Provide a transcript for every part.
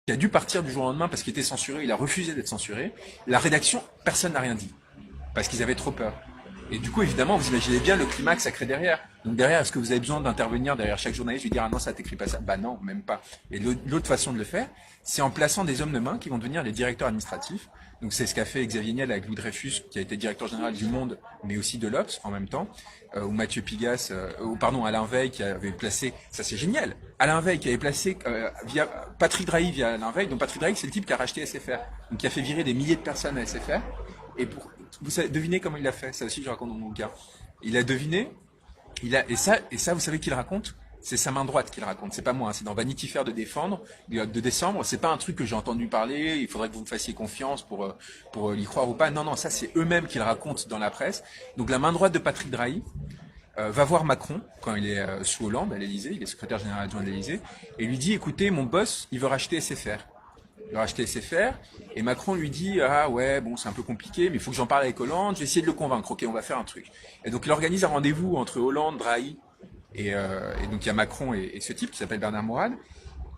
qui a dû partir du jour au lendemain parce qu'il était censuré, il a refusé d'être censuré. La rédaction, personne n'a rien dit, parce qu'ils avaient trop peur. Et du coup, évidemment, vous imaginez bien le climat que ça crée derrière. Donc derrière, est-ce que vous avez besoin d'intervenir derrière chaque journaliste, lui dire ah non, ça t'écrit pas ça? Bah non, même pas. Et l'autre façon de le faire, c'est en plaçant des hommes de main qui vont devenir les directeurs administratifs. Donc c'est ce qu'a fait Xavier Niel avec Louis Dreyfus, qui a été directeur général du Monde, mais aussi de l'Obs en même temps, ou Mathieu Pigasse, ou pardon, Alain Veil qui avait placé, ça c'est génial, Alain Veil qui avait placé via Patrick Drahi via Alain Veil. Donc Patrick Drahi, c'est le type qui a racheté SFR, donc qui a fait virer des milliers de personnes à SFR. Et vous savez, devinez comment il a fait. Ça aussi, je raconte dans mon bouquin. Il a deviné. Et ça, vous savez qui le raconte? C'est sa main droite qui le raconte. C'est pas moi. Hein, c'est dans Vanity Fair de décembre. C'est pas un truc que j'ai entendu parler. Il faudrait que vous me fassiez confiance pour y croire ou pas. Non, non, ça c'est eux-mêmes qui le racontent dans la presse. Donc la main droite de Patrick Drahi va voir Macron quand il est sous Hollande à l'Élysée. Il est secrétaire général adjoint de l'Élysée et lui dit écoutez, mon boss, il veut racheter SFR. Il veut racheter SFR, et Macron lui dit ah ouais bon c'est un peu compliqué mais il faut que j'en parle avec Hollande, je vais essayer de le convaincre, ok on va faire un truc. Et donc il organise un rendez-vous entre Hollande, Drahi et donc il y a Macron et ce type qui s'appelle Bernard Mourad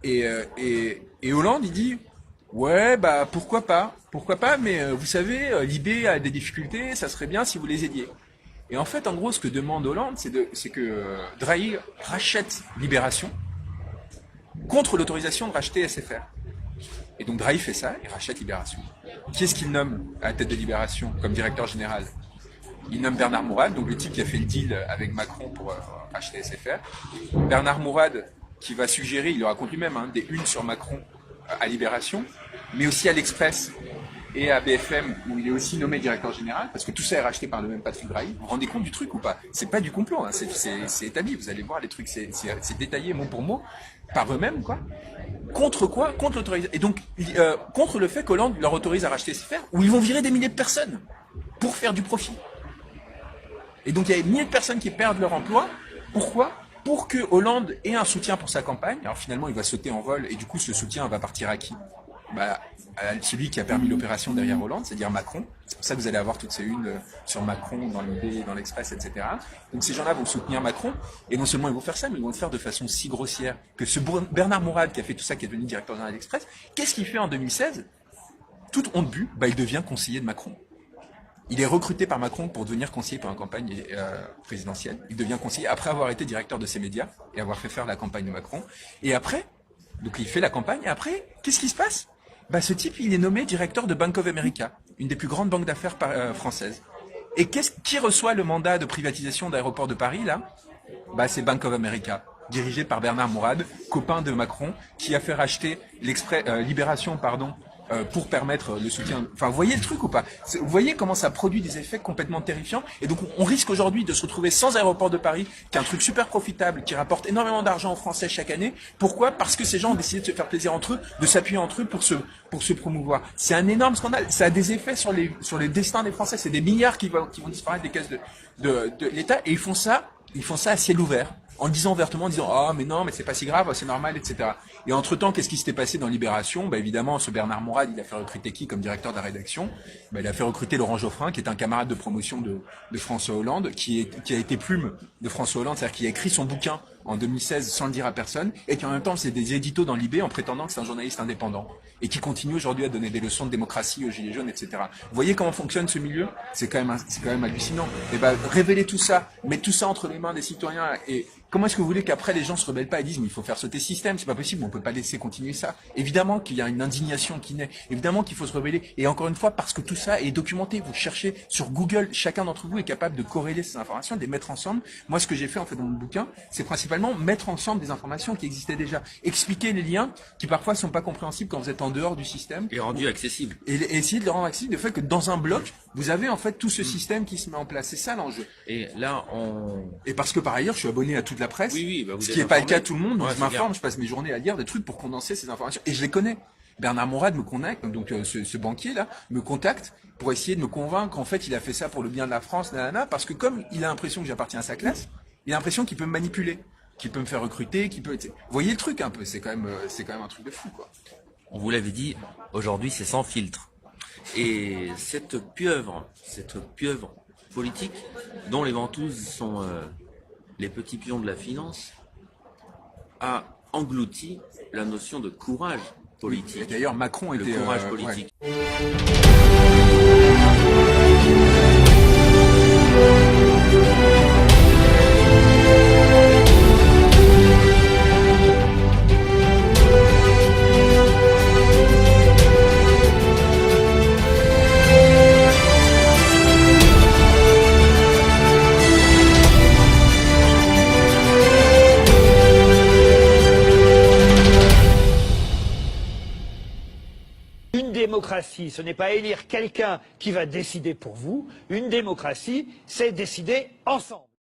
et Hollande il dit ouais bah pourquoi pas mais vous savez l'IB a des difficultés, ça serait bien si vous les aidiez. Et en fait en gros ce que demande Hollande c'est que Drahi rachète Libération contre l'autorisation de racheter SFR. Et donc Drahi fait ça, il rachète Libération. Qui est-ce qu'il nomme à la tête de Libération comme directeur général? Il nomme Bernard Mourad, donc le type qui a fait le deal avec Macron pour acheter SFR. Bernard Mourad qui va suggérer, il le raconte lui-même, hein, des unes sur Macron à Libération, mais aussi à l'Express et à BFM où il est aussi nommé directeur général, parce que tout ça est racheté par le même Patrick Drahi. Vous vous rendez compte du truc ou pas? C'est pas du complot, hein, c'est établi, vous allez voir les trucs, c'est détaillé mot pour mot, par eux-mêmes, quoi. Contre quoi? Contre l'autorisation. Et donc, contre le fait qu'Hollande leur autorise à racheter SFR, où ils vont virer des milliers de personnes pour faire du profit. Et donc, il y a des milliers de personnes qui perdent leur emploi. Pourquoi? Pour que Hollande ait un soutien pour sa campagne. Alors finalement, il va sauter en vol, et du coup, ce soutien va partir à qui? Bah, celui qui a permis l'opération derrière Hollande, c'est-à-dire Macron. C'est pour ça que vous allez avoir toutes ces unes sur Macron, dans l'IB, dans l'Express, etc. Donc ces gens-là vont soutenir Macron, et non seulement ils vont faire ça, mais ils vont le faire de façon si grossière que ce Bernard Mourad qui a fait tout ça, qui est devenu directeur général d'Express, qu'est-ce qu'il fait en 2016? Toute honte bu, bah, il devient conseiller de Macron. Il est recruté par Macron pour devenir conseiller pour une campagne présidentielle. Il devient conseiller après avoir été directeur de ses médias et avoir fait faire la campagne de Macron. Et après, donc il fait la campagne, et après, qu'est-ce qui se passe? Bah, ce type, il est nommé directeur de Bank of America, une des plus grandes banques d'affaires françaises. Et qui reçoit le mandat de privatisation d'aéroport de Paris, là? Bah, c'est Bank of America, dirigé par Bernard Mourad, copain de Macron, qui a fait racheter Libération, pour permettre le soutien. Enfin, vous voyez le truc ou pas? Vous voyez comment ça produit des effets complètement terrifiants? Et donc, on risque aujourd'hui de se retrouver sans aéroport de Paris, qui est un truc super profitable, qui rapporte énormément d'argent aux Français chaque année. Pourquoi? Parce que ces gens ont décidé de se faire plaisir entre eux, de s'appuyer entre eux pour se promouvoir. C'est un énorme scandale. Ça a des effets sur les destins des Français. C'est des milliards qui vont disparaître des caisses de l'État. Et ils font ça à ciel ouvert, en disant ouvertement, en disant ah mais non mais c'est pas si grave, c'est normal, etc. Et entre temps, qu'est-ce qui s'était passé dans Libération? Bah évidemment, ce Bernard Mourad, il a fait recruter qui comme directeur de la rédaction? Bah, il a fait recruter Laurent Geoffrin, qui est un camarade de promotion de François Hollande, qui a été plume de François Hollande, c'est-à-dire qui a écrit son bouquin en 2016 sans le dire à personne, et qui en même temps c'est des éditos dans l'IB en prétendant que c'est un journaliste indépendant, et qui continue aujourd'hui à donner des leçons de démocratie aux gilets jaunes, etc. Vous voyez comment fonctionne ce milieu? C'est quand même hallucinant. Et bah, révéler tout ça, mettre tout ça entre les mains des citoyens, et comment est-ce que vous voulez qu'après les gens se rebellent pas et disent mais il faut faire sauter ce système, c'est pas possible, on peut pas laisser continuer ça. Évidemment qu'il y a une indignation qui naît, évidemment qu'il faut se rebeller, et encore une fois parce que tout ça est documenté, vous cherchez sur Google, chacun d'entre vous est capable de corréler ces informations, de les mettre ensemble. Moi ce que j'ai fait en fait dans mon bouquin, c'est principalement mettre ensemble des informations qui existaient déjà, expliquer les liens qui parfois sont pas compréhensibles quand vous êtes en dehors du système. Et rendu accessible. Et essayer de le rendre accessible, le fait que dans un bloc, vous avez en fait tout ce système qui se met en place, c'est ça l'enjeu. Et là, Et parce que par ailleurs, je suis abonné à toute la presse, oui, bah vous ce êtes qui n'est pas le informé. cas de tout le monde, donc Ouais, je c'est m'informe, bien. je passe mes journées à lire des trucs pour condenser ces informations, et je les connais. Bernard Mourad me contacte, donc ce banquier-là, me contacte pour essayer de me convaincre qu'en fait il a fait ça pour le bien de la France, nanana, parce que comme il a l'impression que j'appartiens à sa classe, il a l'impression qu'il peut me manipuler, qu'il peut me faire recruter, qu'il peut... Vous voyez le truc un peu, c'est quand même un truc de fou, quoi. On vous l'avait dit, aujourd'hui c'est sans filtre. Et cette pieuvre politique, dont les ventouses sont les petits pions de la finance, a englouti la notion de courage politique, Et d'ailleurs, Macron le était courage ouais. politique. Une démocratie, ce n'est pas élire quelqu'un qui va décider pour vous. Une démocratie, c'est décider ensemble.